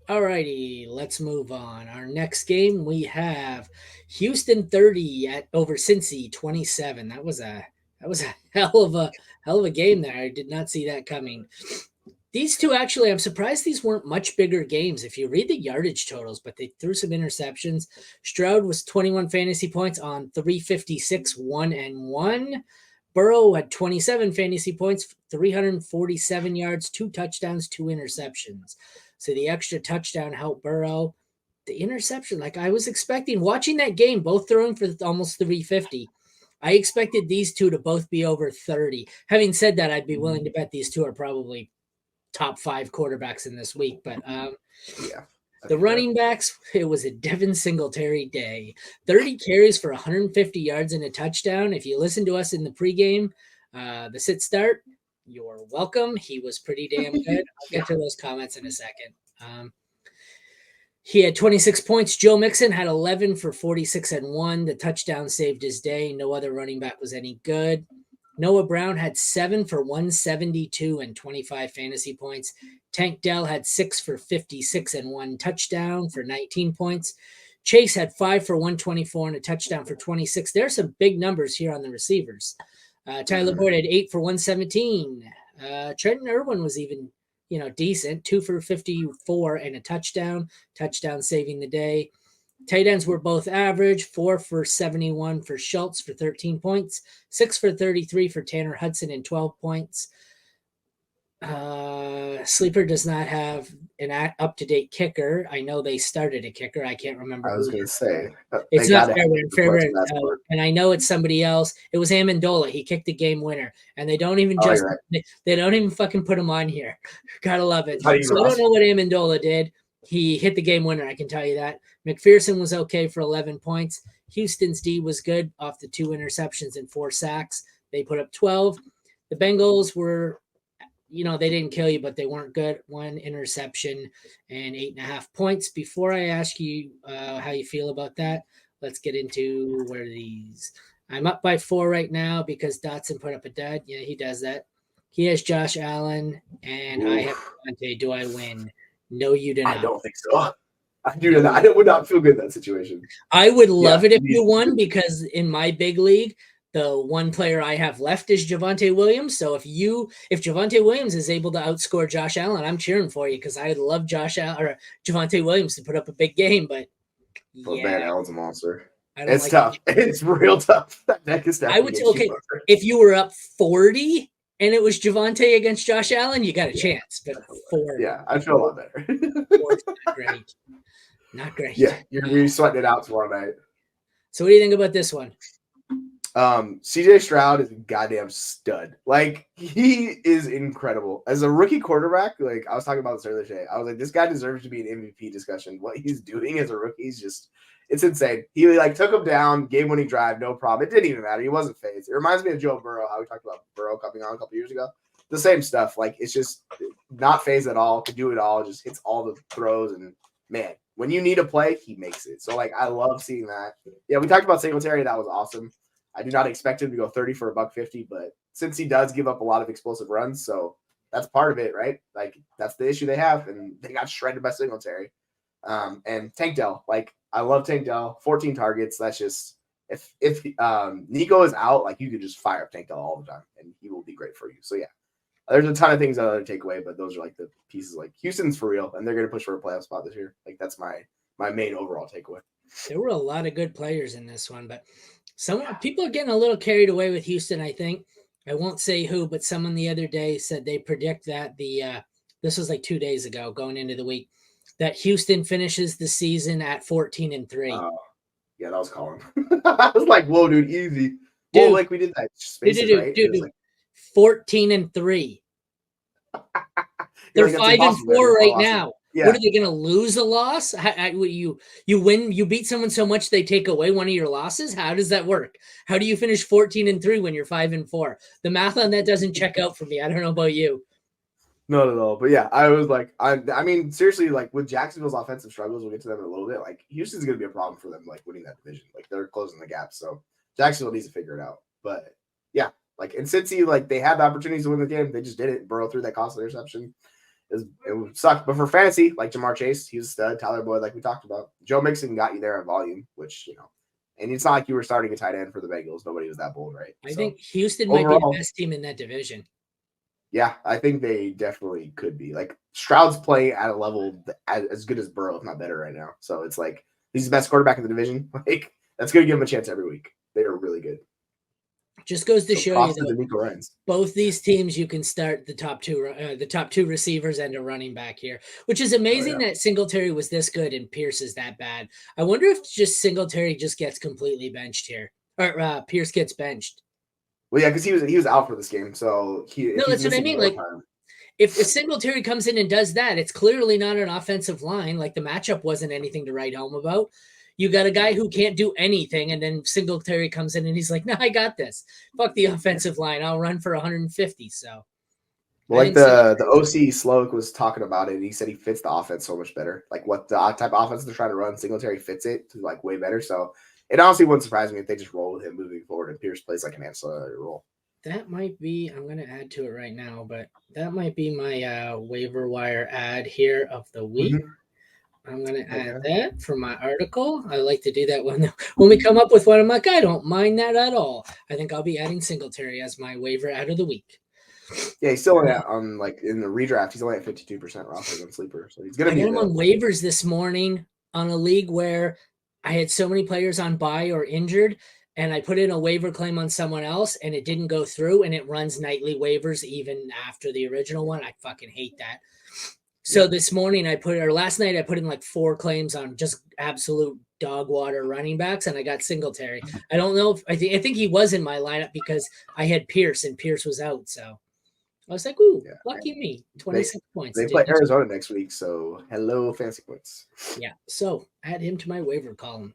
Alrighty, let's move on. Our next game we have Houston 30 at over Cincy 27. That was a hell of a game there. I did not see that coming. These two actually, I'm surprised these weren't much bigger games if you read the yardage totals, but they threw some interceptions. Stroud was 21 fantasy points on 356, 1 and 1. Burrow had 27 fantasy points, 347 yards, 2 touchdowns, 2 interceptions. So the extra touchdown helped Burrow. The interception, like I was expecting, watching that game, both throwing for almost 350. I expected these two to both be over 30. Having said that, I'd be willing to bet these two are probably top 5 quarterbacks in this week. But Yeah. the running backs, it was a Devin Singletary day. 30 carries for 150 yards and a touchdown. If you listen to us in the pregame, the sit start, you're welcome. He was pretty damn good. I'll get to those comments in a second. He had 26 points. Joe Mixon had 11 for 46 and 1. The touchdown saved his day. No other running back was any good. Noah Brown had 7 for 172 and 25 fantasy points. Tank Dell had 6 for 56 and 1 touchdown for 19 points. Chase had 5 for 124 and a touchdown for 26. There's some big numbers here on the receivers. Tyler Boyd had 8 for 117. Trenton Irwin was even, decent. 2 for 54 and a touchdown saving the day. Tight ends were both average. 4 for 71 for Schultz for 13 points. 6 for 33 for Tanner Hudson and 12 points. Sleeper does not have an up-to-date kicker. I know they started a kicker. I can't remember. I was going to say. It's not Fairbairn. And I know it's somebody else. It was Amendola. He kicked the game winner. And they don't even they don't even fucking put him on here. Gotta love it. So I don't know what Amendola did. He hit the game winner, I can tell you that. McPherson was okay for 11 points. Houston's D was good off the 2 interceptions and 4 sacks. They put up 12. The Bengals were, they didn't kill you, but they weren't good. 1 interception and 8.5 points. Before I ask you how you feel about that, let's get into where these. I'm up by 4 right now because Dotson put up a dud. Yeah, he does that. He has Josh Allen, and I have Devontae. Do I win? No, you do not. I don't think so. I would not feel good in that situation. I would love it if you won because in my big league, the one player I have left is Javonte Williams. So if Javonte Williams is able to outscore Josh Allen, I'm cheering for you because I would love Javonte Williams to put up a big game. But Van Allen's a monster. It's tough. It's real tough. That deck is I would say, okay, if you were up 40 and it was Javonte against Josh Allen, you got a chance. But 4. Yeah, I feel a lot better. 4's not great. Not great. Yeah, you're going to be sweating it out tomorrow night. So what do you think about this one? CJ Stroud is a goddamn stud. Like, he is incredible. As a rookie quarterback, like, I was talking about this earlier today. I was like, this guy deserves to be an MVP discussion. What he's doing as a rookie is just, it's insane. He, took him down, game-winning drive, no problem. It didn't even matter. He wasn't phased. It reminds me of Joe Burrow, how we talked about Burrow coming on a couple years ago. The same stuff. Like, it's just not phased at all, could do it all, just hits all the throws, and, man, when you need a play, he makes it. So, I love seeing that. Yeah, we talked about Singletary. That was awesome. I do not expect him to go 30 for $150, but since he does give up a lot of explosive runs, so that's part of it, right? That's the issue they have, and they got shredded by Singletary. And Tank Dell, I love Tank Dell. 14 targets. That's just if Nico is out, you could just fire up Tank Dell all the time, and he will be great for you. So yeah, there's a ton of things I'd take away, but those are the pieces. Houston's for real, and they're going to push for a playoff spot this year. That's my main overall takeaway. There were a lot of good players in this one, but people are getting a little carried away with Houston, I think. I won't say who, but someone the other day said they predict that this was 2 days ago, going into the week, that Houston finishes the season at 14-3. Yeah, that was Colin. I was like, whoa, dude, easy. Dude, well, we did that. Dude, 14-3. They're 5-4 right now. Yeah. What are they going to lose a loss? You win, you beat someone so much they take away one of your losses. How does that work? How do you finish 14-3 when you're 5-4? The math on that doesn't check out for me. I don't know about you. Not at all. But yeah, I was I mean, seriously, with Jacksonville's offensive struggles, we'll get to them in a little bit. Houston's going to be a problem for them, winning that division. They're closing the gap. So Jacksonville needs to figure it out. But yeah, and Cincy, they had the opportunities to win the game. They just didn't. Burrow threw that costly interception. it would suck. But for fantasy, like Jamar Chase, he was a stud. Tyler Boyd, like we talked about. Joe Mixon got you there in volume, which, and it's not like you were starting a tight end for the Bengals. Nobody was that bold, right? I So think Houston might be the overall, best team in that division. yeah, I think they definitely could be. Like Stroud's playing at a level as good as Burrow, if not better, right now. So it's like he's the best quarterback in the division. Like that's going to give him a chance every week. They are really good. Just goes to So show you, props to though, D'Amico Ryans. both these teams you can start the top two receivers and a running back here, which is amazing that Singletary was this good and Pierce is that bad. I wonder if just Singletary just gets completely benched here, or Pierce gets benched. Well, yeah, because he was out for this game, so No, that's what I mean. Like, time. if Singletary comes in and does that, it's clearly not an offensive line. Like the matchup wasn't anything to write home about. You got a guy who can't do anything, and then Singletary comes in and he's like, "No, I got this. Fuck the offensive line. I'll run for 150." So, well, like the OC Sloak was talking about it, and he said he fits the offense so much better. Like what the type of offense they're trying to run, Singletary fits it to like way better. So it honestly wouldn't surprise me if they just roll with him moving forward, and Pierce plays like an ancillary role. That might be, I'm going to add to it right now, but that might be my waiver wire ad here of the week. Mm-hmm. I'm going to add that for my article. I like to do that when we come up with one. I'm like, I don't mind that at all. I think I'll be adding Singletary as my waiver ad of the week. Yeah, he's still on like in the redraft. He's only at 52% roster on sleeper, so he's going to be. I got him on waivers this morning on a league where I had so many players on bye or injured, and I put in a waiver claim on someone else, and it didn't go through, and it runs nightly waivers even after the original one. I fucking hate that. So this morning last night I put in like 4 claims on just absolute dog water running backs, and I got Singletary. I don't know if I think he was in my lineup because I had Pierce and Pierce was out. So I was like, ooh, lucky me. 26 points. They play Arizona next week, so hello fancy points. Yeah. So add him to my waiver column.